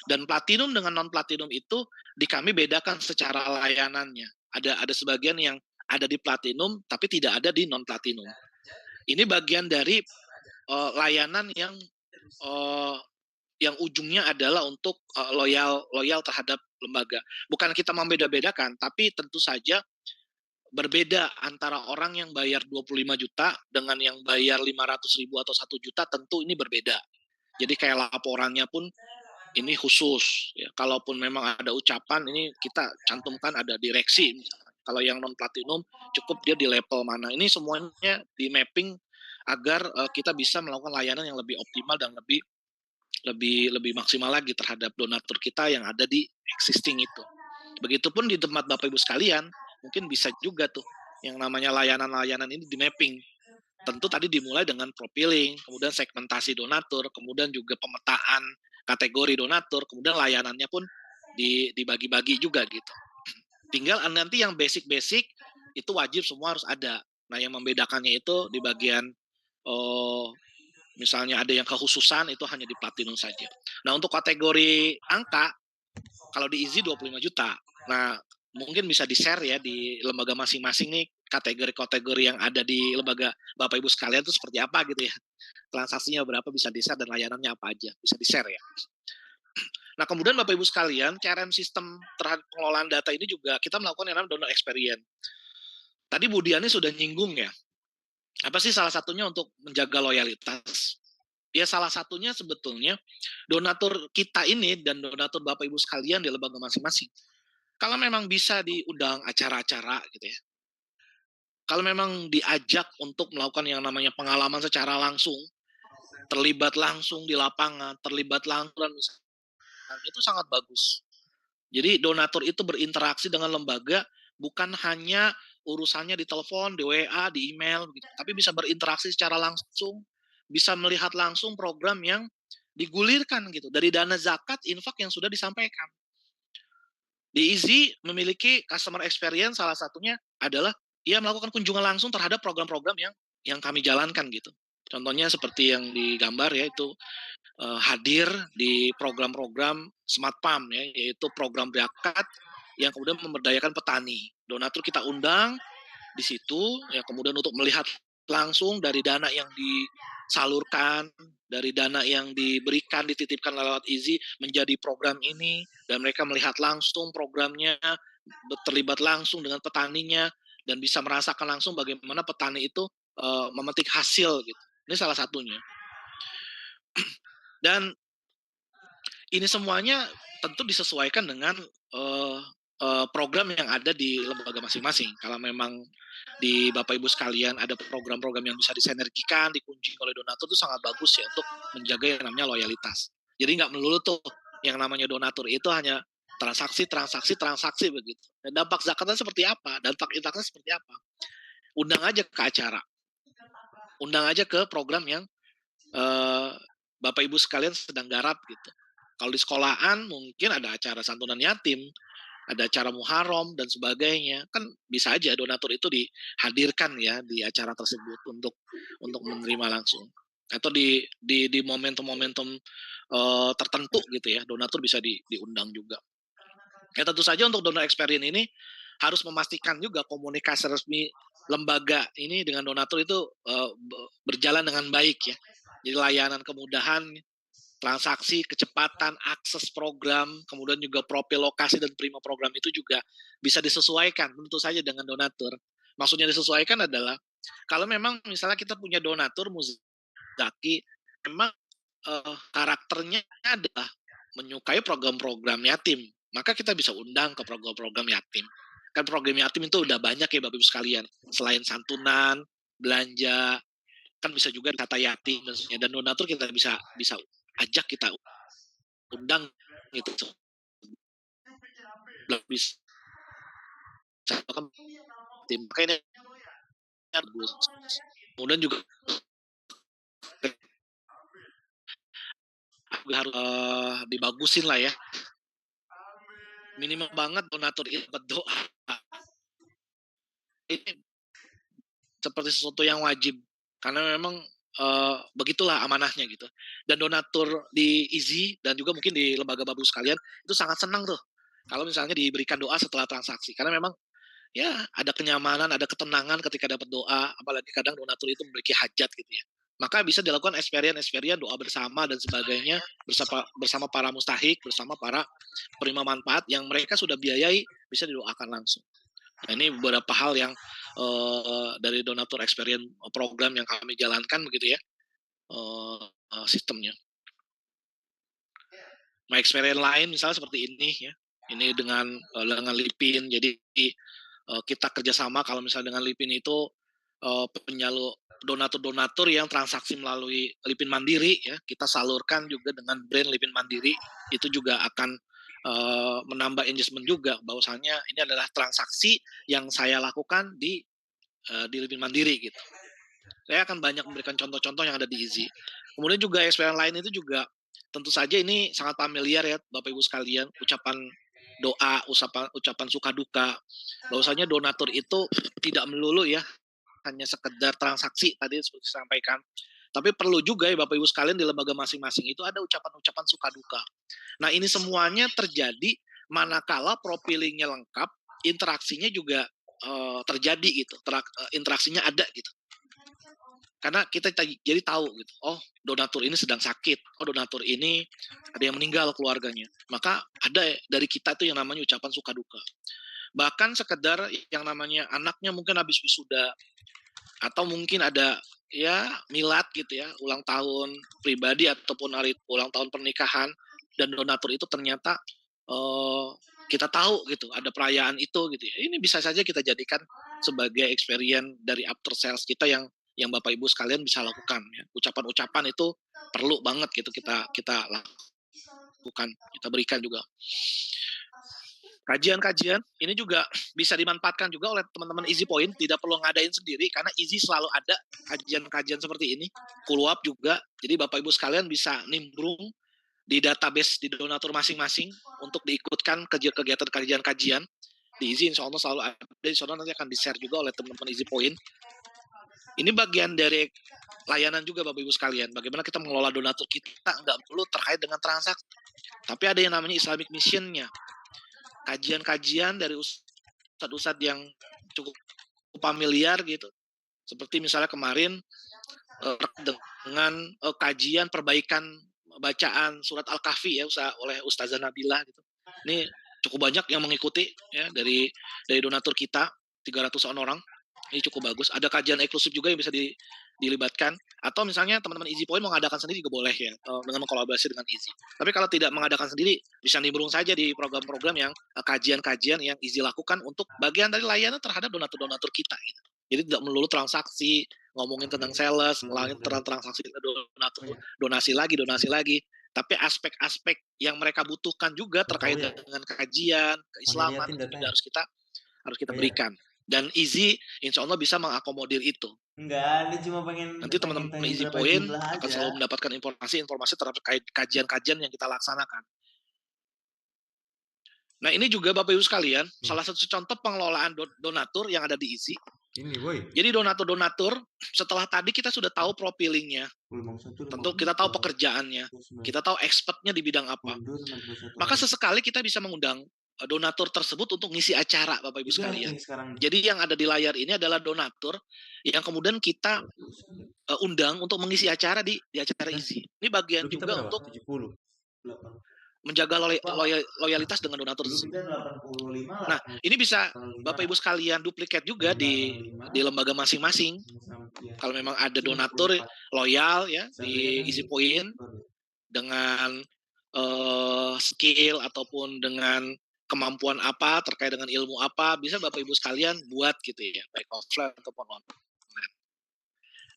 Dan platinum dengan non platinum itu di kami bedakan secara layanannya. Ada sebagian yang ada di platinum tapi tidak ada di non platinum. Ini bagian dari layanan yang ujungnya adalah untuk loyal terhadap lembaga. Bukan kita membeda-bedakan, tapi tentu saja berbeda antara orang yang bayar 25 juta dengan yang bayar 500.000 atau 1 juta, tentu ini berbeda. Jadi kayak laporannya pun ini khusus ya. Kalaupun memang ada ucapan ini kita cantumkan ada direksi. Kalau yang non platinum cukup dia di level mana. Ini semuanya di mapping agar kita bisa melakukan layanan yang lebih optimal dan lebih maksimal lagi terhadap donatur kita yang ada di existing itu. Begitupun di tempat Bapak Ibu sekalian, mungkin bisa juga tuh yang namanya layanan-layanan ini di mapping. Tentu tadi dimulai dengan profiling, kemudian segmentasi donatur, kemudian juga pemetaan kategori donatur, kemudian layanannya pun dibagi-bagi juga gitu. Tinggal nanti yang basic-basic itu wajib semua harus ada. Nah, yang membedakannya itu di bagian misalnya ada yang kekhususan itu hanya di platinum saja. Nah, untuk kategori angka kalau di IZI 25 juta. Nah, mungkin bisa di-share ya di lembaga masing-masing nih kategori-kategori yang ada di lembaga Bapak Ibu sekalian itu seperti apa gitu ya. Transaksinya berapa bisa di-share dan layanannya apa aja. Bisa di-share ya. Nah, kemudian Bapak Ibu sekalian, CRM sistem terhadap pengelolaan data ini juga kita melakukan yang namanya donor experience. Tadi Bu Diani sudah nyinggung ya. Apa sih salah satunya untuk menjaga loyalitas? Ya salah satunya sebetulnya donatur kita ini dan donatur Bapak Ibu sekalian di lembaga masing-masing. Kalau memang bisa diundang acara-acara gitu ya. Kalau memang diajak untuk melakukan yang namanya pengalaman secara langsung, terlibat langsung di lapangan, terlibat langsung itu sangat bagus. Jadi donatur itu berinteraksi dengan lembaga bukan hanya urusannya di telepon, di WA, di email gitu, tapi bisa berinteraksi secara langsung, bisa melihat langsung program yang digulirkan gitu dari dana zakat infak yang sudah disampaikan. Di Easy memiliki customer experience salah satunya adalah ia melakukan kunjungan langsung terhadap program-program yang kami jalankan gitu. Contohnya seperti yang digambar ya itu hadir di program-program Smart Farm ya, yaitu program zakat yang kemudian memberdayakan petani. Donatur kita undang di situ ya kemudian untuk melihat langsung dari dana yang disalurkan, dari dana yang diberikan dititipkan lewat Easy menjadi program ini dan mereka melihat langsung programnya, terlibat langsung dengan petaninya dan bisa merasakan langsung bagaimana petani itu memetik hasil gitu. Ini salah satunya. Dan ini semuanya tentu disesuaikan dengan program yang ada di lembaga masing-masing. Kalau memang di Bapak Ibu sekalian ada program-program yang bisa disinergikan, dikunci oleh donatur itu sangat bagus ya untuk menjaga yang namanya loyalitas. Jadi nggak melulu tuh yang namanya donatur itu hanya transaksi begitu. Dan dampak zakatnya seperti apa? Dampak infaknya seperti apa? Undang aja ke acara, undang aja ke program yang Bapak Ibu sekalian sedang garap gitu. Kalau di sekolahan mungkin ada acara santunan yatim, ada acara muharram dan sebagainya. Kan bisa aja donatur itu dihadirkan ya di acara tersebut untuk menerima langsung. Atau di momentum-momentum tertentu gitu ya, donatur bisa diundang juga. Ya tentu saja untuk donor experience ini harus memastikan juga komunikasi resmi lembaga ini dengan donatur itu berjalan dengan baik ya. Jadi layanan kemudahan, transaksi, kecepatan, akses program, kemudian juga profil lokasi dan prima program itu juga bisa disesuaikan tentu saja dengan donatur. Maksudnya disesuaikan adalah kalau memang misalnya kita punya donatur Muzaki, memang karakternya adalah menyukai program-program yatim, maka kita bisa undang ke program-program yatim. Kan program yatim itu udah banyak ya Bapak Ibu sekalian. Selain santunan, belanja, kan bisa juga kata yatim dan donatur kita bisa bisa ajak kita undang gitu bisa kan tim makanya bagus kemudian juga harus dibagusin lah ya minimal banget donatur itu berdoa ini seperti sesuatu yang wajib karena memang begitulah amanahnya gitu dan donatur di Easy dan juga mungkin di lembaga babu sekalian itu sangat senang tuh kalau misalnya diberikan doa setelah transaksi karena memang ya ada kenyamanan, ada ketenangan ketika dapat doa, apalagi kadang donatur itu memiliki hajat gitu ya. Maka bisa dilakukan experience doa bersama dan sebagainya bersama para mustahik, bersama para penerima manfaat yang mereka sudah biayai bisa didoakan langsung. Nah, ini beberapa hal yang dari donatur experience program yang kami jalankan begitu ya sistemnya. My experience lain misalnya seperti ini ya, ini dengan Lipin, jadi kita kerjasama kalau misalnya dengan Lipin itu penyalur donatur-donatur yang transaksi melalui Lipin Mandiri ya kita salurkan juga dengan brand Lipin Mandiri itu juga akan menambah engagement juga bahwasanya ini adalah transaksi yang saya lakukan di Lipin Mandiri gitu. Saya akan banyak memberikan contoh-contoh yang ada di Easy. Kemudian juga experience lain itu juga tentu saja ini sangat familiar ya Bapak Ibu sekalian ucapan doa, ucapan suka duka. Bahwasanya donatur itu tidak melulu ya hanya sekedar transaksi tadi seperti disampaikan. Tapi perlu juga ya Bapak Ibu sekalian di lembaga masing-masing itu ada ucapan-ucapan suka duka. Nah, ini semuanya terjadi manakala profilingnya lengkap, interaksinya juga terjadi gitu. Interaksinya ada gitu. Karena kita jadi tahu gitu. Oh, donatur ini sedang sakit. Oh, donatur ini ada yang meninggal keluarganya. Maka ada dari kita itu yang namanya ucapan suka duka. Bahkan sekedar yang namanya anaknya mungkin habis wisuda atau mungkin ada ya milad gitu ya, ulang tahun pribadi ataupun hari ulang tahun pernikahan, dan donatur itu ternyata eh, kita tahu gitu ada perayaan itu gitu ya. Ini bisa saja kita jadikan sebagai experience dari after sales kita yang Bapak Ibu sekalian bisa lakukan ya. Ucapan-ucapan itu perlu banget gitu kita kita lakukan, kita berikan juga. Kajian-kajian ini juga bisa dimanfaatkan juga oleh teman-teman Easy Point, tidak perlu ngadain sendiri karena Easy selalu ada kajian-kajian seperti ini. Follow up juga, jadi Bapak Ibu sekalian bisa nimbrung di database di donatur masing-masing untuk diikutkan kegiatan kajian-kajian di Easy. Insya Allah selalu ada, insya Allah nanti akan di-share juga oleh teman-teman Easy Point. Ini bagian dari layanan juga Bapak Ibu sekalian, bagaimana kita mengelola donatur kita nggak perlu terkait dengan transaksi, tapi ada yang namanya Islamic Mission-nya, kajian-kajian dari ustadz-ustadz yang cukup familiar gitu, seperti misalnya kemarin dengan kajian perbaikan bacaan surat Al-Kahfi ya oleh Ustazah Nabila gitu. Ini cukup banyak yang mengikuti ya dari donatur kita 300-an orang. Ini cukup bagus. Ada kajian eksklusif juga yang bisa dilibatkan, atau misalnya teman-teman Easy Point mengadakan sendiri juga boleh ya, dengan mengkolaborasi dengan Easy. Tapi kalau tidak mengadakan sendiri, bisa nimbrung saja di program-program yang kajian-kajian yang Easy lakukan untuk bagian dari layanan terhadap donatur-donatur kita gitu. Jadi tidak melulu transaksi, ngomongin tentang sales, ngomongin tentang transaksi donatur, donasi lagi, tapi aspek-aspek yang mereka butuhkan juga terkait dengan kajian, keislaman itu juga harus kita berikan. Dan Easy insya Allah bisa mengakomodir itu. Enggak, dia cuma Nanti teman-teman Easy Point akan selalu mendapatkan informasi-informasi terkait kajian-kajian yang kita laksanakan. Nah ini juga Bapak Ibu sekalian, salah satu contoh pengelolaan donatur yang ada di Easy. Ini boy. Jadi donatur setelah tadi kita sudah tahu profilingnya, tentu kita tahu pekerjaannya, kita tahu expertnya di bidang apa. Maka sesekali kita bisa mengundang donatur tersebut untuk ngisi acara Bapak Ibu sekalian. Jadi yang ada di layar ini adalah donatur yang kemudian kita undang untuk mengisi acara di acara Easy. Ini bagian juga untuk menjaga loyalitas dengan donatur tersebut. Nah, ini bisa Bapak Ibu sekalian duplikat juga di lembaga masing-masing. Kalau memang ada donatur loyal ya di Easy Point dengan skill ataupun dengan kemampuan apa terkait dengan ilmu apa, bisa Bapak Ibu sekalian buat gitu ya, baik offline ataupun online.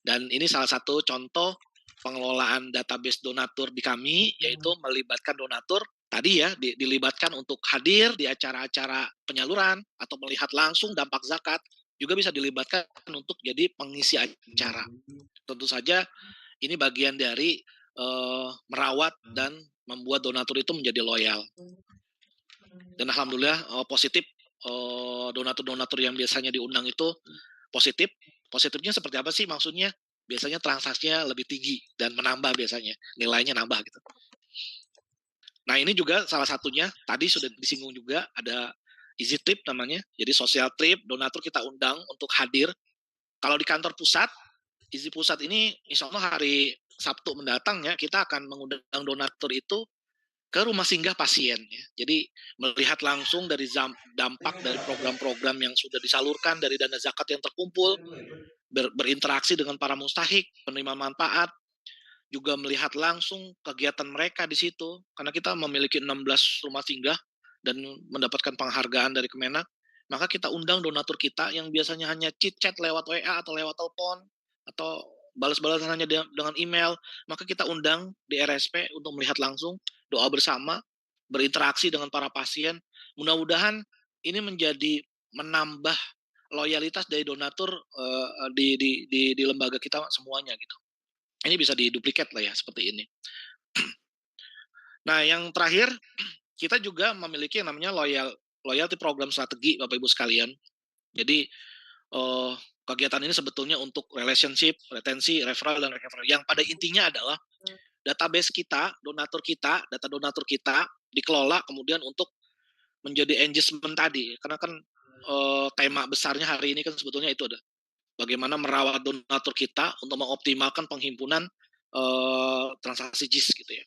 Dan ini salah satu contoh pengelolaan database donatur di kami, yaitu melibatkan donatur tadi ya, dilibatkan untuk hadir di acara-acara penyaluran atau melihat langsung dampak zakat, juga bisa dilibatkan untuk jadi pengisi acara. Tentu saja ini bagian dari merawat dan membuat donatur itu menjadi loyal. Dan alhamdulillah positif, donatur-donatur yang biasanya diundang itu positif. Positifnya seperti apa sih maksudnya? Biasanya transaksinya lebih tinggi dan menambah, biasanya nilainya nambah gitu. Nah ini juga salah satunya tadi sudah disinggung juga, ada Easy Trip namanya. Jadi social trip, donatur kita undang untuk hadir. Kalau di kantor pusat, Easy Pusat ini insya Allah hari Sabtu mendatang ya, kita akan mengundang donatur itu ke rumah singgah pasien ya. Jadi melihat langsung dari dampak dari program-program yang sudah disalurkan dari dana zakat yang terkumpul, berinteraksi dengan para mustahik, penerima manfaat, juga melihat langsung kegiatan mereka di situ. Karena kita memiliki 16 rumah singgah dan mendapatkan penghargaan dari Kemenak, maka kita undang donatur kita yang biasanya hanya chit-chat lewat WA atau lewat telepon atau balas-balasan hanya dengan email, maka kita undang di RSP untuk melihat langsung, doa bersama, berinteraksi dengan para pasien. Mudah-mudahan ini menjadi menambah loyalitas dari donatur di lembaga kita semuanya gitu. Ini bisa diduplikat lah ya seperti ini. Nah yang terakhir, kita juga memiliki yang namanya loyalty program strategi Bapak Ibu sekalian. Jadi kegiatan ini sebetulnya untuk relationship, retensi, referral, dan recovery. Yang pada intinya adalah database kita, data donatur kita dikelola kemudian untuk menjadi engagement tadi. Karena kan tema besarnya hari ini kan sebetulnya itu ada. Bagaimana merawat donatur kita untuk mengoptimalkan penghimpunan transaksi JIS gitu ya.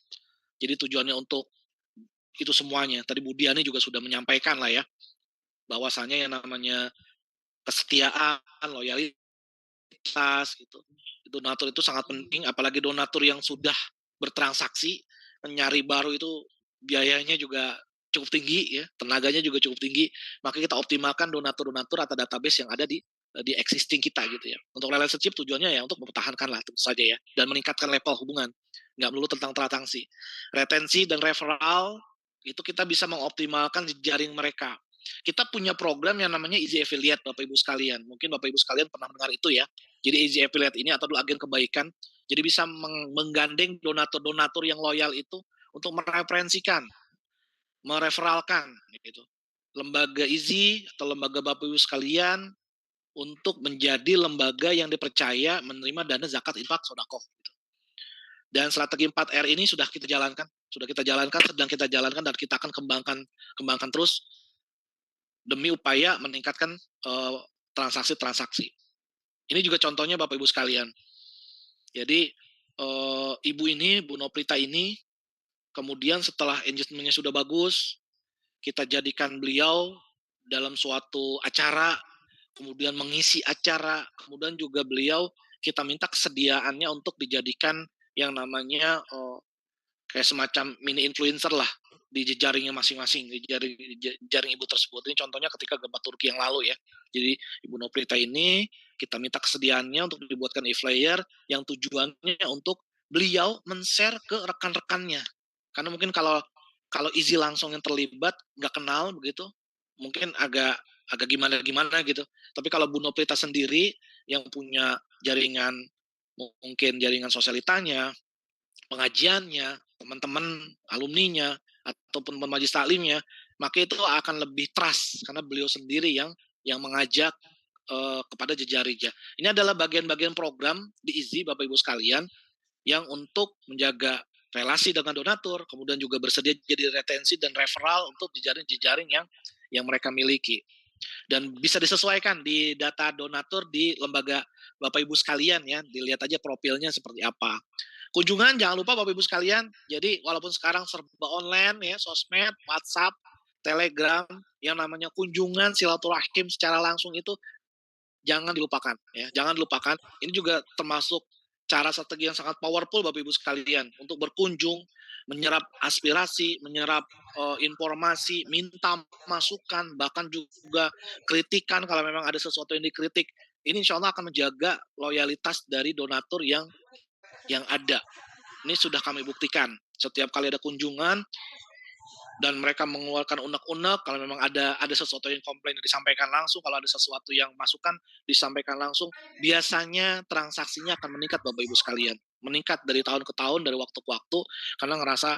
Jadi tujuannya untuk itu semuanya. Tadi Budiani juga sudah menyampaikan lah ya, bahwasanya yang namanya kesetiaan, loyalitas likuiditas gitu. Donatur itu sangat penting, apalagi donatur yang sudah bertransaksi, nyari baru itu biayanya juga cukup tinggi ya, tenaganya juga cukup tinggi. Maka kita optimalkan donatur-donatur atau database yang ada di existing kita gitu ya. Untuk relationship tujuannya ya untuk mempertahankan lah tentu saja ya, dan meningkatkan level hubungan. Nggak melulu tentang transaksi. Retensi dan referral itu kita bisa mengoptimalkan jejaring mereka. Kita punya program yang namanya Easy Affiliate, Bapak Ibu sekalian. Mungkin Bapak Ibu sekalian pernah dengar itu ya. Jadi Easy Affiliate ini atau agen kebaikan, jadi bisa menggandeng donatur-donatur yang loyal itu untuk mereferensikan, mereferalkan gitu. Lembaga Easy atau lembaga Bapak Ibu sekalian untuk menjadi lembaga yang dipercaya menerima dana zakat infak sedekah. Gitu. Dan strategi 4R ini sudah kita jalankan, sedang kita jalankan dan kita akan kembangkan terus demi upaya meningkatkan transaksi-transaksi. Ini juga contohnya Bapak Ibu sekalian. Jadi ibu ini, Bu Noprita ini, kemudian setelah engagementnya sudah bagus, kita jadikan beliau dalam suatu acara, kemudian mengisi acara, kemudian juga beliau kita minta kesediaannya untuk dijadikan yang namanya kayak semacam mini influencer lah di jejaringnya masing-masing, di jaring ibu tersebut. Ini contohnya ketika gempa Turki yang lalu ya. Jadi Ibu Noprita ini kita minta kesediaannya untuk dibuatkan e-flyer yang tujuannya untuk beliau men-share ke rekan-rekannya. Karena mungkin kalau Izzy langsung yang terlibat nggak kenal begitu, mungkin agak gimana gitu. Tapi kalau Bu Noprita sendiri yang punya jaringan, mungkin jaringan sosialitanya, pengajiannya, teman-teman alumninya, ataupun majelis taklimnya, maka itu akan lebih trust karena beliau sendiri yang mengajak kepada jejaringnya. Ini adalah bagian-bagian program di Easy Bapak Ibu sekalian yang untuk menjaga relasi dengan donatur, kemudian juga bersedia jadi retensi dan referral untuk jejaring-jejaring yang mereka miliki. Dan bisa disesuaikan di data donatur di lembaga Bapak Ibu sekalian ya, dilihat aja profilnya seperti apa. Kunjungan jangan lupa Bapak Ibu sekalian, jadi walaupun sekarang serba online ya, sosmed, WhatsApp, Telegram, yang namanya kunjungan silaturahim secara langsung itu jangan dilupakan ya, jangan lupakan. Ini juga termasuk cara strategi yang sangat powerful Bapak Ibu sekalian untuk berkunjung, menyerap aspirasi, menyerap informasi, minta masukan, bahkan juga kritikan kalau memang ada sesuatu yang dikritik. Ini insya Allah akan menjaga loyalitas dari donatur yang ada. Ini sudah kami buktikan. Setiap kali ada kunjungan dan mereka mengeluarkan unek-unek, kalau memang ada sesuatu yang komplain disampaikan langsung, kalau ada sesuatu yang masukan disampaikan langsung, biasanya transaksinya akan meningkat Bapak Ibu sekalian. Meningkat dari tahun ke tahun, dari waktu ke waktu, karena ngerasa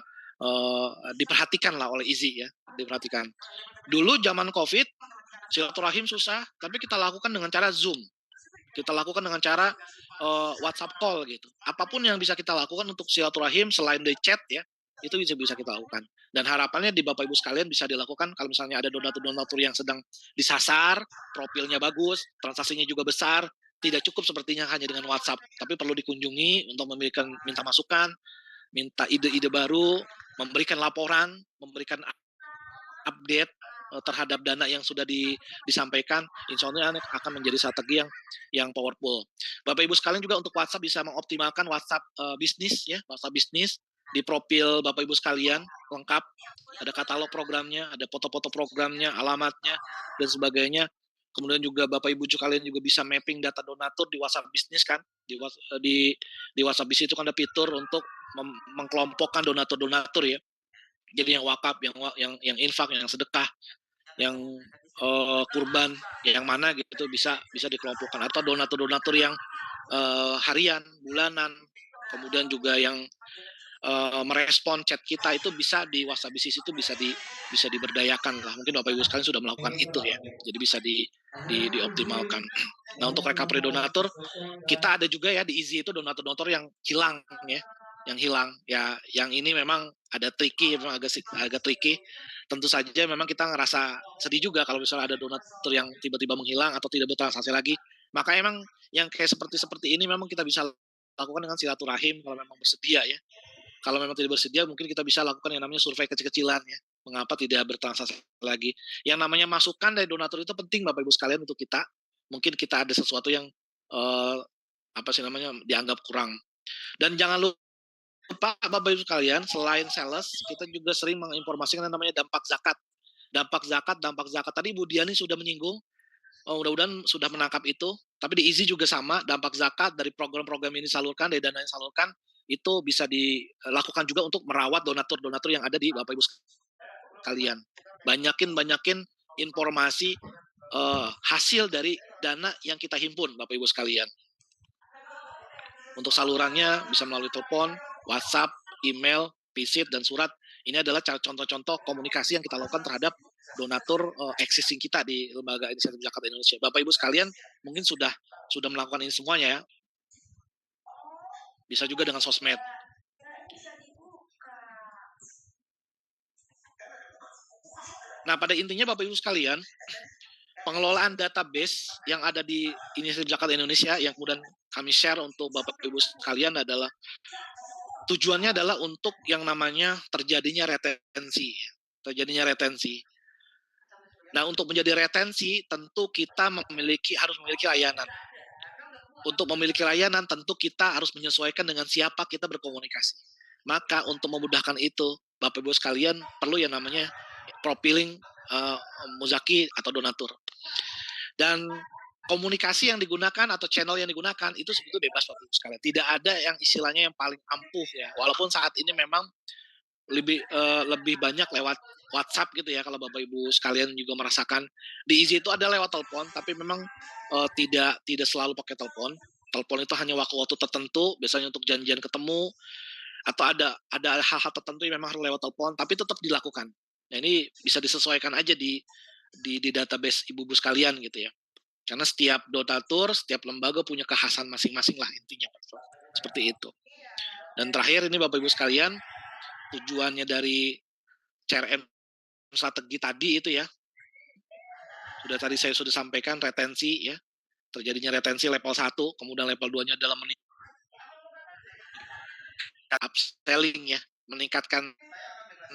diperhatikan lah oleh Easy ya, diperhatikan. Dulu zaman COVID, silaturahim susah, tapi kita lakukan dengan cara Zoom. Kita lakukan dengan cara WhatsApp call gitu. Apapun yang bisa kita lakukan untuk silaturahim selain dari chat ya, itu bisa kita lakukan. Dan harapannya di Bapak Ibu sekalian bisa dilakukan kalau misalnya ada donatur-donatur yang sedang disasar, profilnya bagus, transaksinya juga besar, tidak cukup sepertinya hanya dengan WhatsApp, tapi perlu dikunjungi untuk minta masukan, minta ide-ide baru, memberikan laporan, memberikan update terhadap dana yang sudah disampaikan, insya Allah akan menjadi strategi yang powerful. Bapak Ibu sekalian juga untuk WhatsApp bisa mengoptimalkan WhatsApp bisnis ya, WhatsApp bisnis di profil Bapak Ibu sekalian lengkap, ada katalog programnya, ada foto-foto programnya, alamatnya dan sebagainya. Kemudian juga Bapak Ibu sekalian juga bisa mapping data donatur di WhatsApp bisnis kan, di WhatsApp bisnis itu kan ada fitur untuk mengkelompokkan donatur-donatur ya. Jadi yang wakaf, yang infak, yang sedekah, yang kurban, yang mana gitu bisa dikelompokkan, atau donatur-donatur yang harian, bulanan, kemudian juga yang merespon chat kita itu bisa di WhatsApp bisnis itu bisa diberdayakan lah. Mungkin Bapak Ibu sekalian sudah melakukan itu ya. Jadi bisa dioptimalkan. Nah, untuk recovery donatur kita ada juga ya di Easy itu donatur-donatur yang hilang ya. Yang hilang ya, yang ini memang ada tricky, memang agak tricky. Tentu saja memang kita ngerasa sedih juga kalau misalnya ada donatur yang tiba-tiba menghilang atau tidak bertransaksi lagi. Maka emang yang kayak seperti ini memang kita bisa lakukan dengan silaturahim kalau memang bersedia ya. Kalau memang tidak bersedia, mungkin kita bisa lakukan yang namanya survei kecil-kecilan ya. Mengapa tidak bertransaksi lagi? Yang namanya masukan dari donatur itu penting Bapak Ibu sekalian untuk kita. Mungkin kita ada sesuatu yang dianggap kurang. Dan jangan lupa Bapak Ibu sekalian, selain sales, kita juga sering menginformasikan yang namanya dampak zakat. Dampak zakat tadi Bu Diani sudah menyinggung. Mudah-mudahan sudah menangkap itu. Tapi di Easy juga sama, dampak zakat dari program-program ini disalurkan, dari dana yang disalurkan, itu bisa dilakukan juga untuk merawat donatur-donatur yang ada di Bapak Ibu sekalian. Banyakin informasi hasil dari dana yang kita himpun, Bapak Ibu sekalian. Untuk salurannya bisa melalui telepon, WhatsApp, email, visit, dan surat. Ini adalah contoh-contoh komunikasi yang kita lakukan terhadap donatur existing kita di Lembaga Inisiatif Zakat Indonesia. Bapak Ibu sekalian mungkin sudah melakukan ini semuanya ya. Bisa juga dengan sosmed. Nah, pada intinya Bapak Ibu sekalian, pengelolaan database yang ada di Inisiatif Zakat Indonesia yang kemudian kami share untuk Bapak Ibu sekalian adalah tujuannya adalah untuk yang namanya terjadinya retensi. Nah, untuk menjadi retensi tentu kita harus memiliki layanan. Untuk memiliki layanan tentu kita harus menyesuaikan dengan siapa kita berkomunikasi. Maka untuk memudahkan itu, Bapak Ibu sekalian perlu yang namanya profiling muzaki atau donatur. Dan komunikasi yang digunakan atau channel yang digunakan itu sebetulnya bebas Bapak Ibu sekalian. Tidak ada yang istilahnya yang paling ampuh ya. Walaupun saat ini memang lebih banyak lewat WhatsApp gitu ya, kalau Bapak Ibu sekalian juga merasakan di Easy itu ada lewat telepon, tapi memang tidak selalu pakai telepon. Telepon itu hanya waktu-waktu tertentu, biasanya untuk janjian ketemu atau ada hal-hal tertentu yang memang harus lewat telepon, tapi tetap dilakukan. Nah, ini bisa disesuaikan aja di database ibu-ibu sekalian gitu ya. Karena setiap donatur, setiap lembaga punya kekhasan masing-masing lah intinya seperti itu. Dan terakhir ini Bapak Ibu sekalian, tujuannya dari CRM strategi tadi itu ya, saya sudah sampaikan retensi ya, terjadinya retensi level 1, kemudian level 2-nya adalah upselling ya, meningkatkan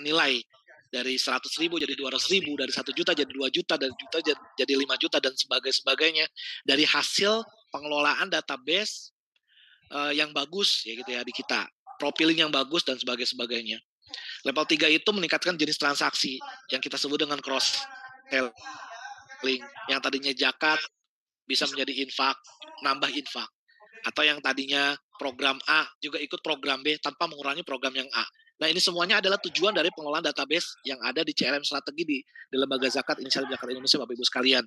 nilai dari 100.000 jadi 200.000, dari 1 juta jadi 2 juta, dari juta jadi 5 juta dan sebagainya dari hasil pengelolaan database yang bagus ya gitu ya di kita, profiling yang bagus dan sebagainya. Level 3 itu meningkatkan jenis transaksi yang kita sebut dengan cross selling, yang tadinya zakat bisa menjadi infak, nambah infak. Atau yang tadinya program A juga ikut program B tanpa mengurangi program yang A. Nah, ini semuanya adalah tujuan dari pengelolaan database yang ada di CRM strategi di Lembaga Zakat Inisiatif Zakat Indonesia Bapak Ibu sekalian.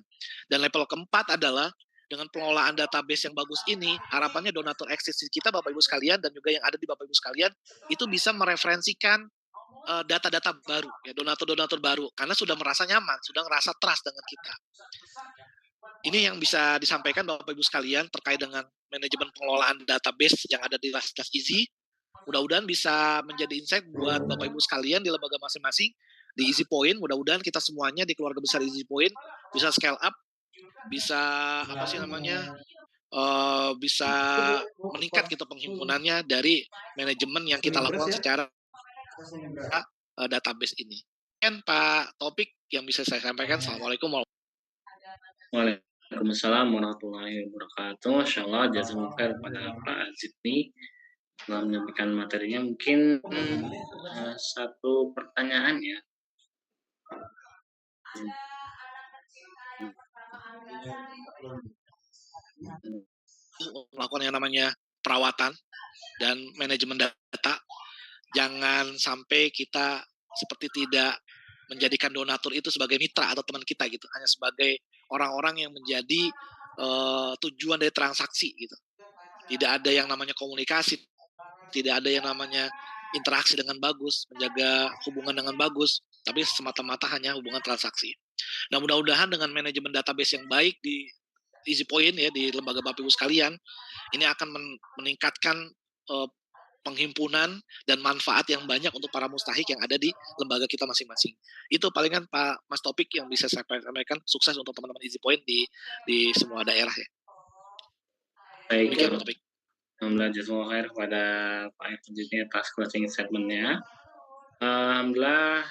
Dan level keempat adalah dengan pengelolaan database yang bagus ini, harapannya donatur existing kita Bapak Ibu sekalian dan juga yang ada di Bapak Ibu sekalian itu bisa mereferensikan data-data baru, ya donatur-donatur baru, karena sudah merasa nyaman, sudah merasa trust dengan kita. Ini yang bisa disampaikan Bapak Ibu sekalian terkait dengan manajemen pengelolaan database yang ada di Lasdas Easy. Mudah-mudahan bisa menjadi insight buat Bapak Ibu sekalian di lembaga masing-masing di Easy Point. Mudah-mudahan kita semuanya di keluarga besar Easy Point bisa scale up, bisa bisa meningkat gitu penghimpunannya dari manajemen yang kita lakukan secara database ini. Kan Pak Topik yang bisa saya sampaikan. Assalamualaikum Waalaikumsalam warahmatullahi wabarakatuh. Insyaallah jazakumullah khair pada Pak Zidni telah menyampaikan materinya. Mungkin satu pertanyaan ya. Melakukan yang namanya perawatan dan manajemen data, jangan sampai kita seperti tidak menjadikan donatur itu sebagai mitra atau teman kita gitu, hanya sebagai orang-orang yang menjadi tujuan dari transaksi gitu. Tidak ada yang namanya komunikasi, tidak ada yang namanya interaksi dengan bagus, menjaga hubungan dengan bagus, tapi semata-mata hanya hubungan transaksi. Nah, mudah-mudahan dengan manajemen database yang baik di Easy Point ya di lembaga Bapak Ibu sekalian, ini akan meningkatkan penghimpunan dan manfaat yang banyak untuk para mustahik yang ada di lembaga kita masing-masing. Itu palingan Pak Mas Topik yang bisa saya sampaikan. Sukses untuk teman-teman Easy Point di semua daerah ya. Baik, Demikian Pak Topik. Alhamdulillah jazakumullah khair kepada Pak Irfan Zidni atas closing statement-nya. Alhamdulillah